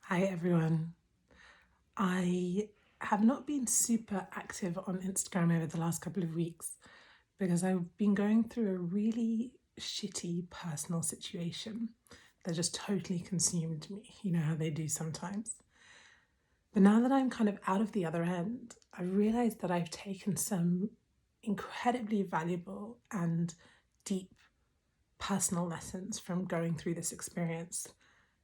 Hi everyone. I have not been super active on Instagram over the last couple of weeks because I've been going through a really shitty personal situation that just totally consumed me. You know how they do sometimes. But now that I'm kind of out of the other end, I realized that I've taken some incredibly valuable and deep personal lessons from going through this experience.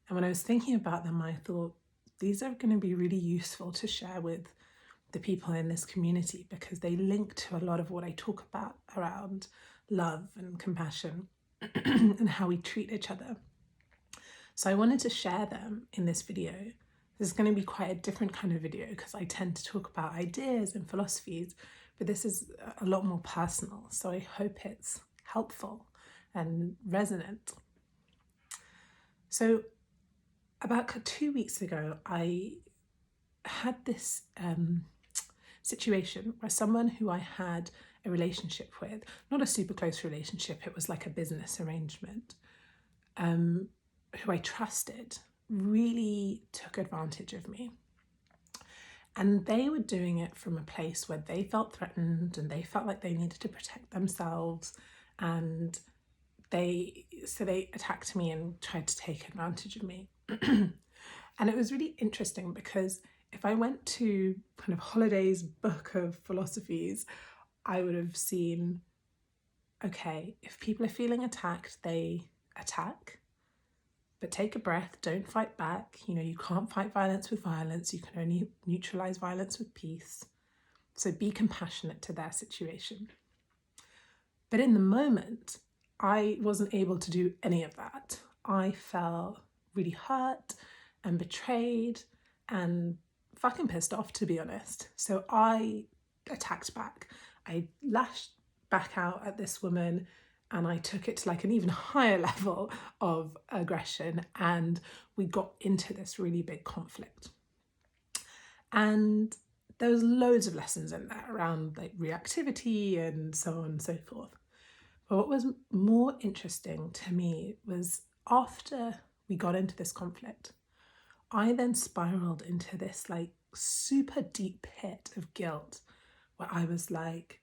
And when I was thinking about them, I thought these are going to be really useful to share with the people in this community because they link to a lot of what I talk about around love and compassion and how we treat each other. So I wanted to share them in this video. This is going to be quite a different kind of video because I tend to talk about ideas and philosophies, but this is a lot more personal. So I hope it's helpful and resonant. So about 2 weeks ago, I had this situation where someone who I had a relationship with, not a super close relationship, it was like a business arrangement, who I trusted, really took advantage of me. And they were doing it from a place where they felt threatened and they felt like they needed to protect themselves. And they attacked me and tried to take advantage of me. And it was really interesting because if I went to kind of Holiday's book of philosophies, I would have seen, okay, if people are feeling attacked, they attack, but take a breath, don't fight back. You know, you can't fight violence with violence. You can only neutralize violence with peace. So be compassionate to their situation. But in the moment, I wasn't able to do any of that. I felt really hurt and betrayed and fucking pissed off, to be honest. So I attacked back. I lashed back out at this woman and I took it to like an even higher level of aggression, and we got into this really big conflict. And there was loads of lessons in there around like reactivity and so on and so forth. But what was more interesting to me was after we got into this conflict, I then spiraled into this like super deep pit of guilt where I was like,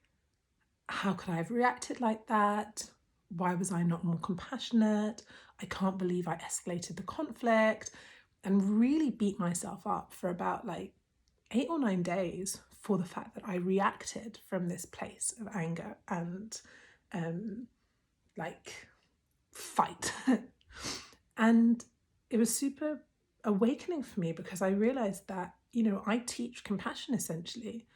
how could I have reacted like that? Why was I not more compassionate? I can't believe I escalated the conflict, and really beat myself up for about like 8 or 9 days for the fact that I reacted from this place of anger and like fight. And it was super awakening for me because I realized that, you know, I teach compassion essentially,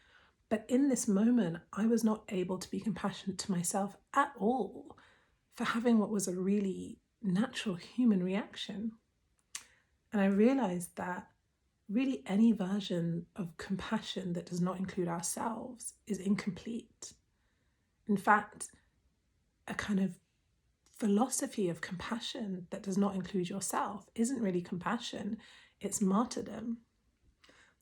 but in this moment, I was not able to be compassionate to myself at all for having what was a really natural human reaction. And I realized that really any version of compassion that does not include ourselves is incomplete. In fact, a kind of philosophy of compassion that does not include yourself isn't really compassion, it's martyrdom.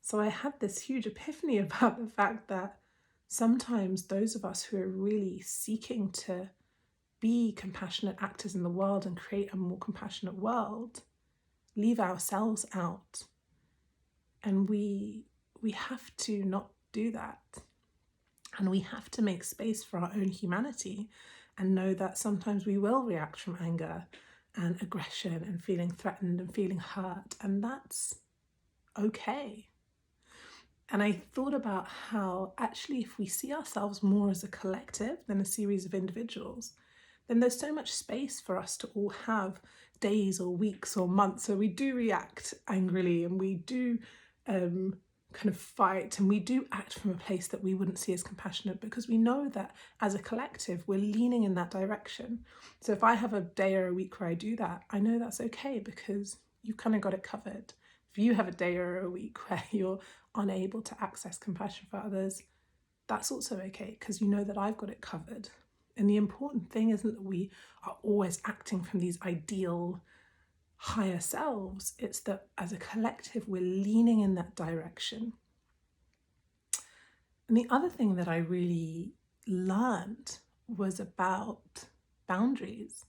So I had this huge epiphany about the fact that sometimes those of us who are really seeking to be compassionate actors in the world and create a more compassionate world leave ourselves out. And we have to not do that. And we have to make space for our own humanity and know that sometimes we will react from anger and aggression and feeling threatened and feeling hurt, and that's okay. And I thought about how actually if we see ourselves more as a collective than a series of individuals, then there's so much space for us to all have days or weeks or months where we do react angrily and we do kind of fight and we do act from a place that we wouldn't see as compassionate, because we know that as a collective we're leaning in that direction. So if I have a day or a week where I do that, I know that's okay because you've kind of got it covered. If you have a day or a week where you're unable to access compassion for others, that's also okay because you know that I've got it covered. And the important thing isn't that we are always acting from these ideal higher selves, it's that as a collective we're leaning in that direction. And the other thing that I really learned was about boundaries.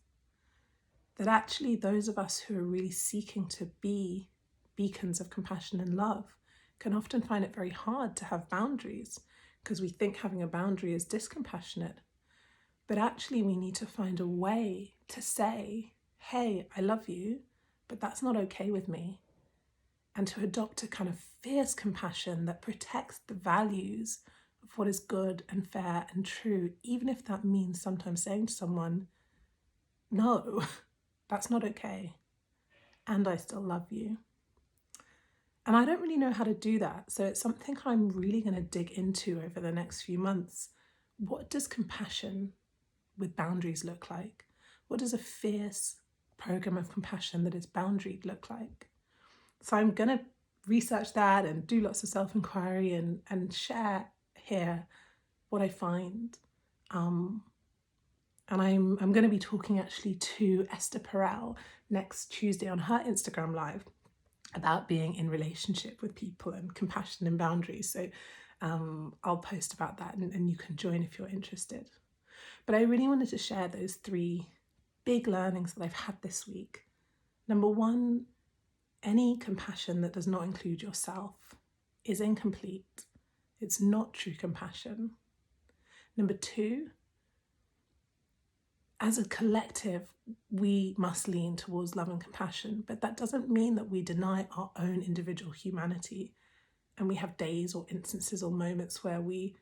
That actually those of us who are really seeking to be beacons of compassion and love can often find it very hard to have boundaries because we think having a boundary is discompassionate. But actually, we need to find a way to say, hey, I love you, but that's not okay with me. And to adopt a kind of fierce compassion that protects the values of what is good and fair and true, even if that means sometimes saying to someone, no, that's not okay. And I still love you. And I don't really know how to do that. So it's something I'm really going to dig into over the next few months. What does compassion with boundaries look like? What does a fierce program of compassion that is boundaried look like? So I'm going to research that and do lots of self-inquiry and share here what I find. And I'm going to be talking actually to Esther Perel next Tuesday on her Instagram Live about being in relationship with people and compassion and boundaries. So I'll post about that and you can join if you're interested. But I really wanted to share those 3 big learnings that I've had this week. Number 1, any compassion that does not include yourself is incomplete. It's not true compassion. Number 2, as a collective, we must lean towards love and compassion, but that doesn't mean that we deny our own individual humanity. And we have days or instances or moments where we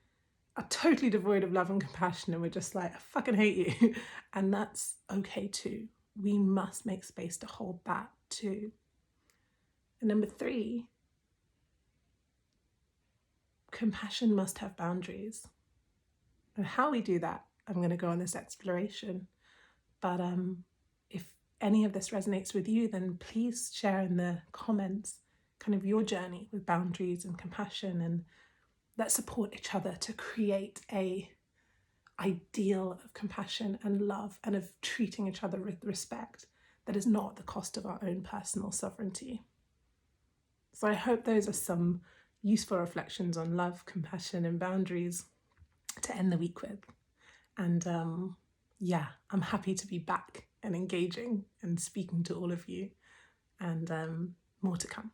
are totally devoid of love and compassion and we're just like, I fucking hate you. And that's okay too. We must make space to hold that too. And number 3, compassion must have boundaries. And how we do that, I'm going to go on this exploration. But if any of this resonates with you, then please share in the comments kind of your journey with boundaries and compassion, and let's support each other to create a ideal of compassion and love and of treating each other with respect that is not at the cost of our own personal sovereignty. So I hope those are some useful reflections on love, compassion, and boundaries to end the week with. And I'm happy to be back and engaging and speaking to all of you, and more to come.